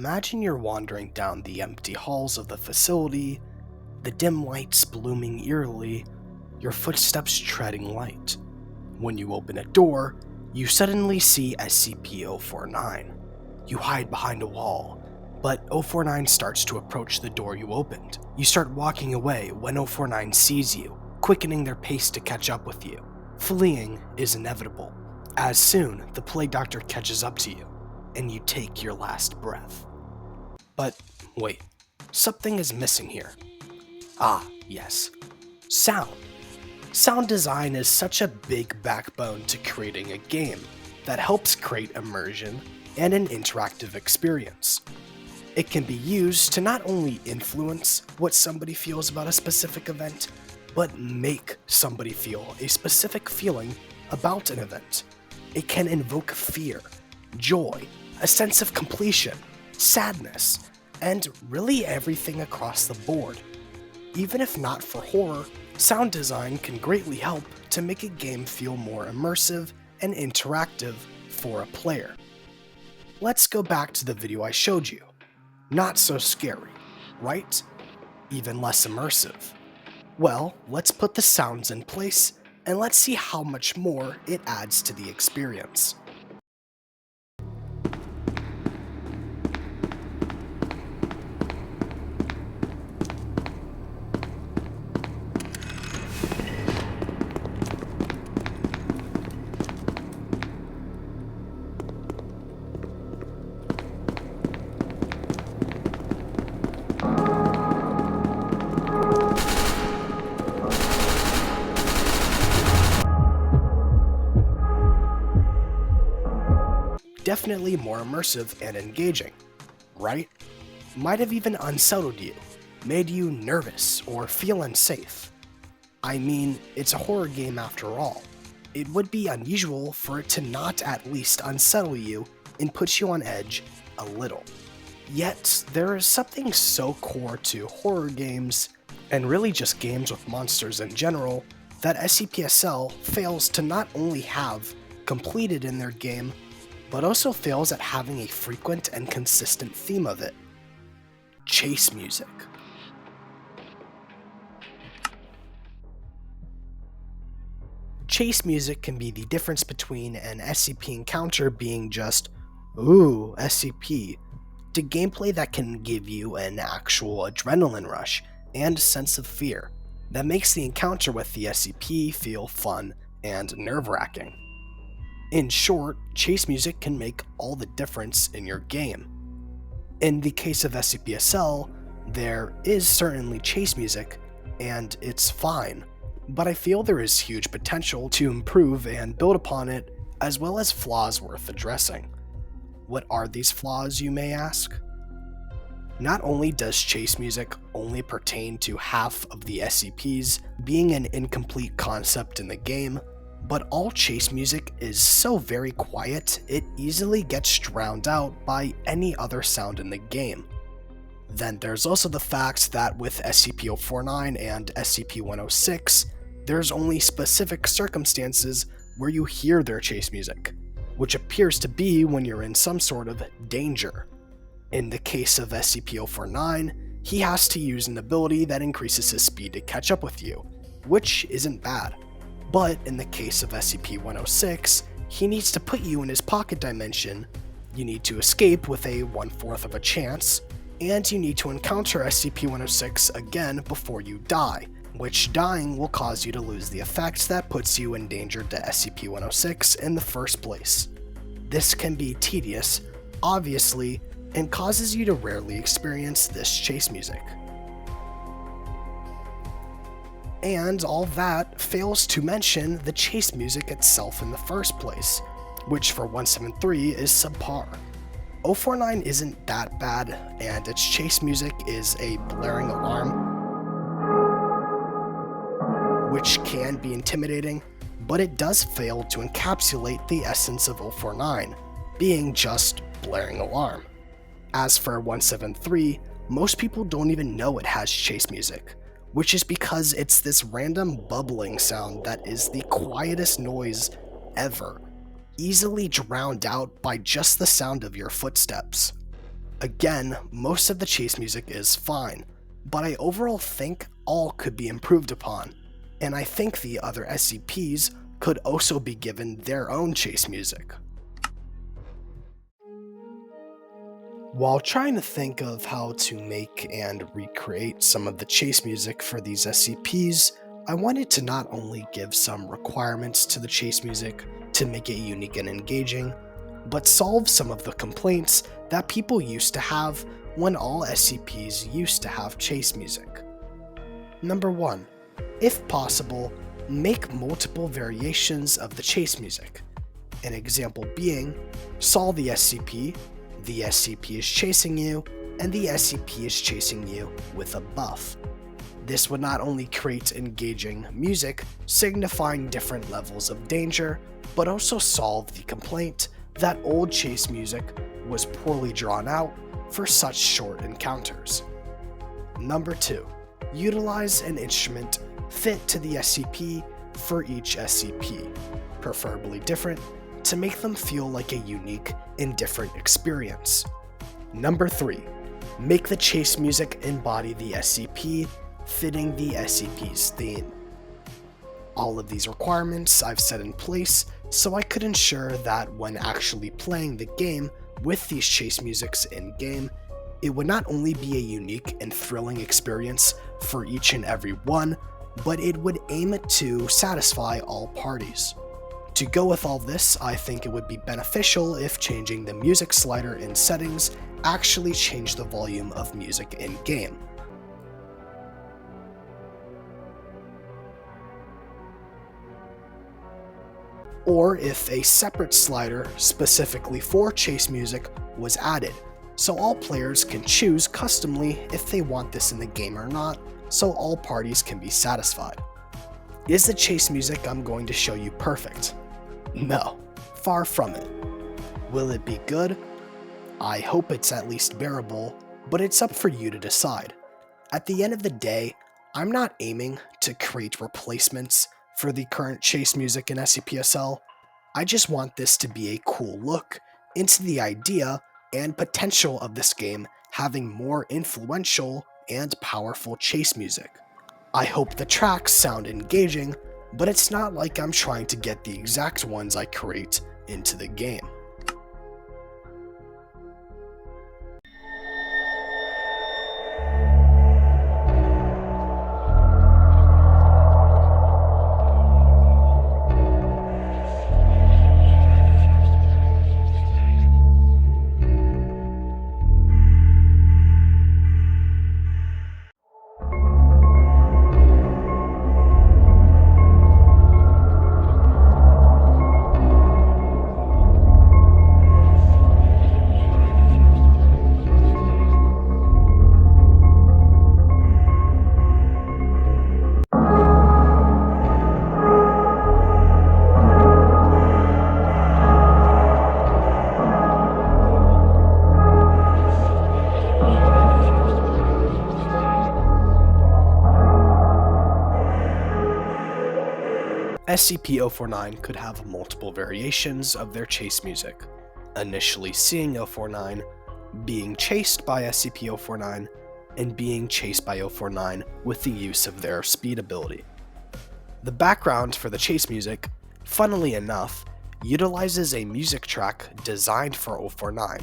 Imagine you're wandering down the empty halls of the facility, the dim lights blooming eerily, your footsteps treading light. When you open a door, you suddenly see SCP-049. You hide behind a wall, but 049 starts to approach the door you opened. You start walking away when 049 sees you, quickening their pace to catch up with you. Fleeing is inevitable, as soon the plague doctor catches up to you, and you take your last breath. But wait, something is missing here. Ah, yes, sound. Sound design is such a big backbone to creating a game that helps create immersion and an interactive experience. It can be used to not only influence what somebody feels about a specific event, but make somebody feel a specific feeling about an event. It can invoke fear, joy, a sense of completion, sadness, and really everything across the board. Even if not for horror, sound design can greatly help to make a game feel more immersive and interactive for a player. Let's go back to the video I showed you. Not so scary, right? Even less immersive. Well, let's put the sounds in place and let's see how much more it adds to the experience. Definitely more immersive and engaging, right? Might have even unsettled you, made you nervous or feel unsafe. I mean, it's a horror game after all. It would be unusual for it to not at least unsettle you and put you on edge a little. Yet, there is something so core to horror games, and really just games with monsters in general, that SCP-SL fails to not only have completed in their game, but also fails at having a frequent and consistent theme of it: chase music. Chase music can be the difference between an SCP encounter being just, ooh, SCP, to gameplay that can give you an actual adrenaline rush and sense of fear that makes the encounter with the SCP feel fun and nerve-wracking. In short, chase music can make all the difference in your game. In the case of SCP-SL, there is certainly chase music, and it's fine, but I feel there is huge potential to improve and build upon it, as well as flaws worth addressing. What are these flaws, you may ask? Not only does chase music only pertain to half of the SCPs, being an incomplete concept in the game, but all chase music is so very quiet, it easily gets drowned out by any other sound in the game. Then there's also the fact that with SCP-049 and SCP-106, there's only specific circumstances where you hear their chase music, which appears to be when you're in some sort of danger. In the case of SCP-049, he has to use an ability that increases his speed to catch up with you, which isn't bad. But in the case of SCP-106, he needs to put you in his pocket dimension, you need to escape with a 1/4 of a chance, and you need to encounter SCP-106 again before you die, which dying will cause you to lose the effect that puts you in danger to SCP-106 in the first place. This can be tedious, obviously, and causes you to rarely experience this chase music. And all that fails to mention the chase music itself in the first place, which for 173 is subpar. 049 isn't that bad, and its chase music is a blaring alarm, which can be intimidating, but it does fail to encapsulate the essence of 049, being just blaring alarm. As for 173, most people don't even know it has chase music, which is because it's this random bubbling sound that is the quietest noise ever, easily drowned out by just the sound of your footsteps. Again, most of the chase music is fine, but I overall think all could be improved upon, and I think the other SCPs could also be given their own chase music. While trying to think of how to make and recreate some of the chase music for these SCPs, I wanted to not only give some requirements to the chase music to make it unique and engaging, but solve some of the complaints that people used to have when all SCPs used to have chase music. Number 1. If possible, make multiple variations of the chase music. An example being, saw the SCP is chasing you, and the SCP is chasing you with a buff. This would not only create engaging music signifying different levels of danger, but also solve the complaint that old chase music was poorly drawn out for such short encounters. Number 2. Utilize an instrument fit to the SCP for each SCP, preferably different, to make them feel like a unique and different experience. Number 3. Make the chase music embody the SCP, fitting the SCP's theme. All of these requirements I've set in place so I could ensure that when actually playing the game with these chase musics in-game, it would not only be a unique and thrilling experience for each and every one, but it would aim to satisfy all parties. To go with all this, I think it would be beneficial if changing the music slider in settings actually changed the volume of music in-game. Or if a separate slider specifically for chase music was added, so all players can choose customly if they want this in the game or not, so all parties can be satisfied. Is the chase music I'm going to show you perfect? No, far from it. Will it be good? I hope it's at least bearable, but it's up for you to decide. At the end of the day, I'm not aiming to create replacements for the current chase music in SCP-SL. I just want this to be a cool look into the idea and potential of this game having more influential and powerful chase music. I hope the tracks sound engaging, but it's not like I'm trying to get the exact ones I create into the game. SCP-049 could have multiple variations of their chase music, initially seeing 049, being chased by SCP-049, and being chased by 049 with the use of their speed ability. The background for the chase music, funnily enough, utilizes a music track designed for 049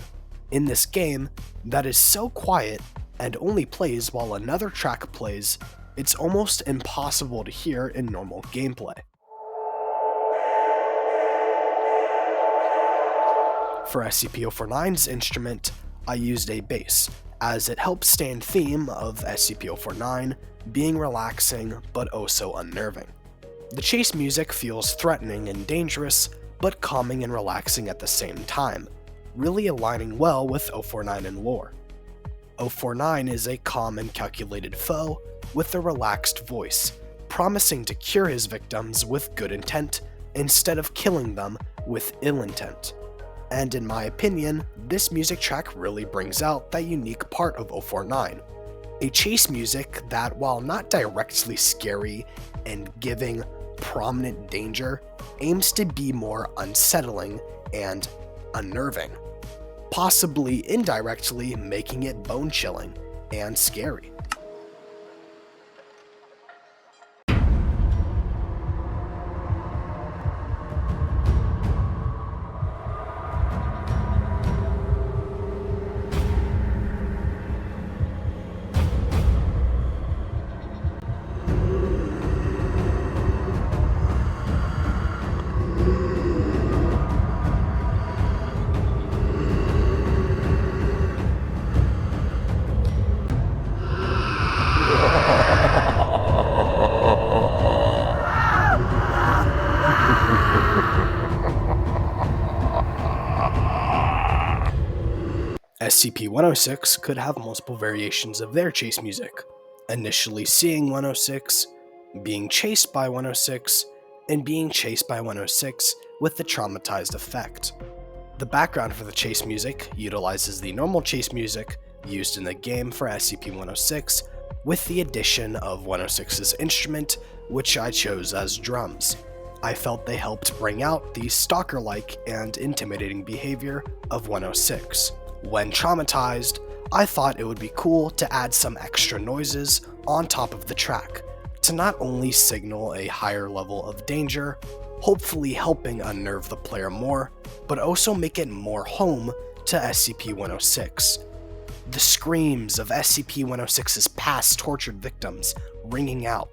in this game that is so quiet and only plays while another track plays, it's almost impossible to hear in normal gameplay. For SCP-049's instrument, I used a bass, as it helps stay in theme of SCP-049 being relaxing but also unnerving. The chase music feels threatening and dangerous, but calming and relaxing at the same time, really aligning well with 049 and lore. 049 is a calm and calculated foe with a relaxed voice, promising to cure his victims with good intent instead of killing them with ill intent. And in my opinion, this music track really brings out that unique part of 049. A chase music that, while not directly scary and giving prominent danger, aims to be more unsettling and unnerving. possibly indirectly making it bone-chilling and scary. SCP-106 could have multiple variations of their chase music, initially seeing 106, being chased by 106, and being chased by 106 with the traumatized effect. The background for the chase music utilizes the normal chase music used in the game for SCP-106 with the addition of 106's instrument, which I chose as drums. I felt they helped bring out the stalker-like and intimidating behavior of 106. When traumatized, I thought it would be cool to add some extra noises on top of the track, to not only signal a higher level of danger, hopefully helping unnerve the player more, but also make it more home to SCP-106. The screams of SCP-106's past tortured victims ringing out,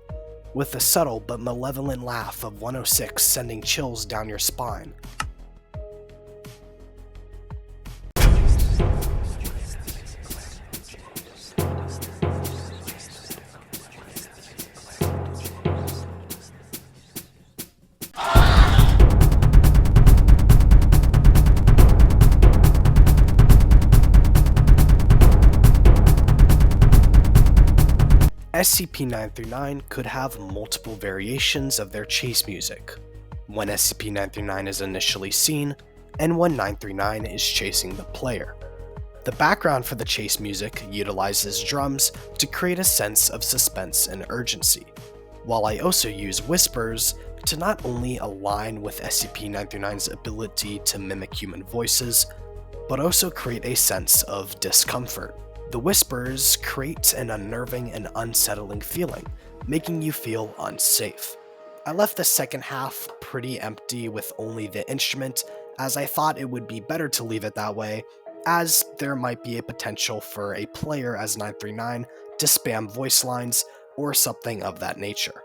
with a subtle but malevolent laugh of 106 sending chills down your spine. SCP-939 could have multiple variations of their chase music, when SCP-939 is initially seen, and when 939 is chasing the player. The background for the chase music utilizes drums to create a sense of suspense and urgency, while I also use whispers to not only align with SCP-939's ability to mimic human voices, but also create a sense of discomfort. The whispers create an unnerving and unsettling feeling, making you feel unsafe. I left the second half pretty empty with only the instrument, as I thought it would be better to leave it that way, as there might be a potential for a player as 939 to spam voice lines or something of that nature.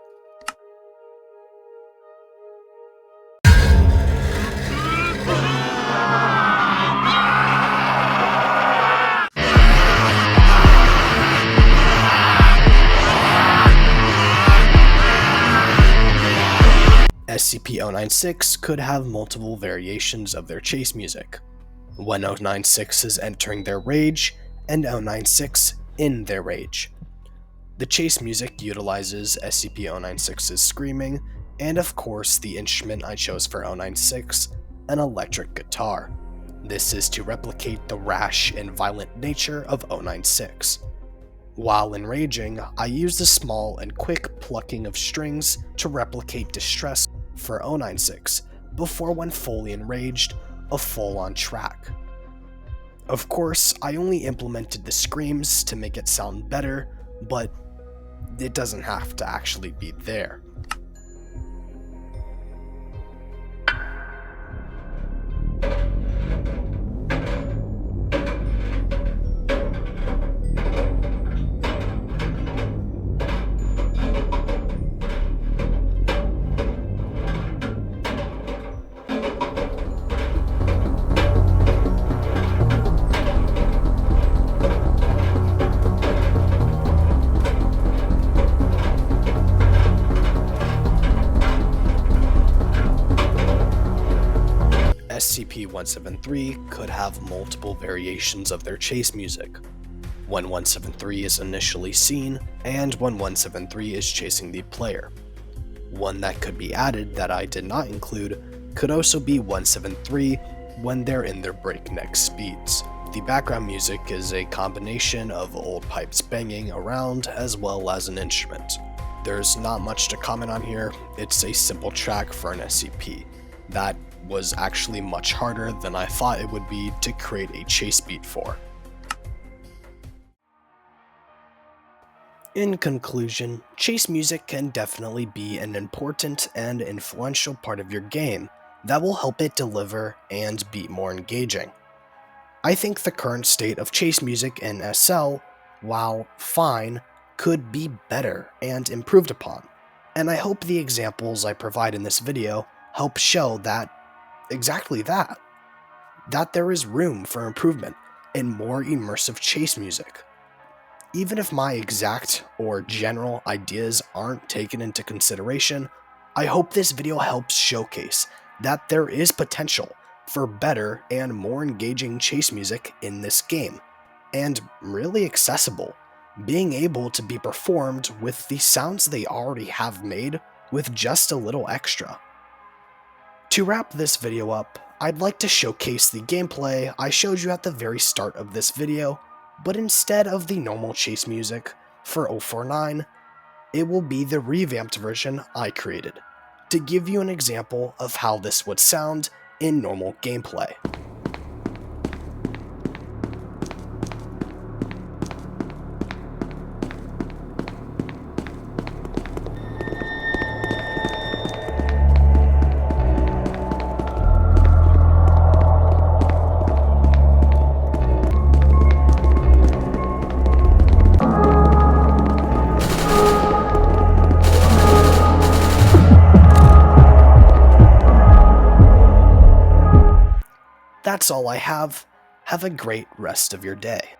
SCP-096 could have multiple variations of their chase music, when 096 is entering their rage, and 096 in their rage. The chase music utilizes SCP-096's screaming, and of course the instrument I chose for 096, an electric guitar. This is to replicate the rash and violent nature of 096. While enraging, I used a small and quick plucking of strings to replicate distress for 096, before when fully enraged, a full-on track. Of course, I only implemented the screams to make it sound better, but it doesn't have to actually be there. SCP-173 could have multiple variations of their chase music, when 173 is initially seen, and when 173 is chasing the player. One that could be added that I did not include could also be 173 when they're in their breakneck speeds. The background music is a combination of old pipes banging around as well as an instrument. There's not much to comment on here, it's a simple track for an SCP. That was actually much harder than I thought it would be to create a chase beat for. In conclusion, chase music can definitely be an important and influential part of your game that will help it deliver and be more engaging. I think the current state of chase music in SL, while fine, could be better and improved upon, and I hope the examples I provide in this video help show that exactly that there is room for improvement in more immersive chase music. Even if my exact or general ideas aren't taken into consideration, I hope this video helps showcase that there is potential for better and more engaging chase music in this game, and really accessible, being able to be performed with the sounds they already have made with just a little extra. To wrap this video up, I'd like to showcase the gameplay I showed you at the very start of this video, but instead of the normal chase music for 049, it will be the revamped version I created, to give you an example of how this would sound in normal gameplay. That's all I have. Have a great rest of your day.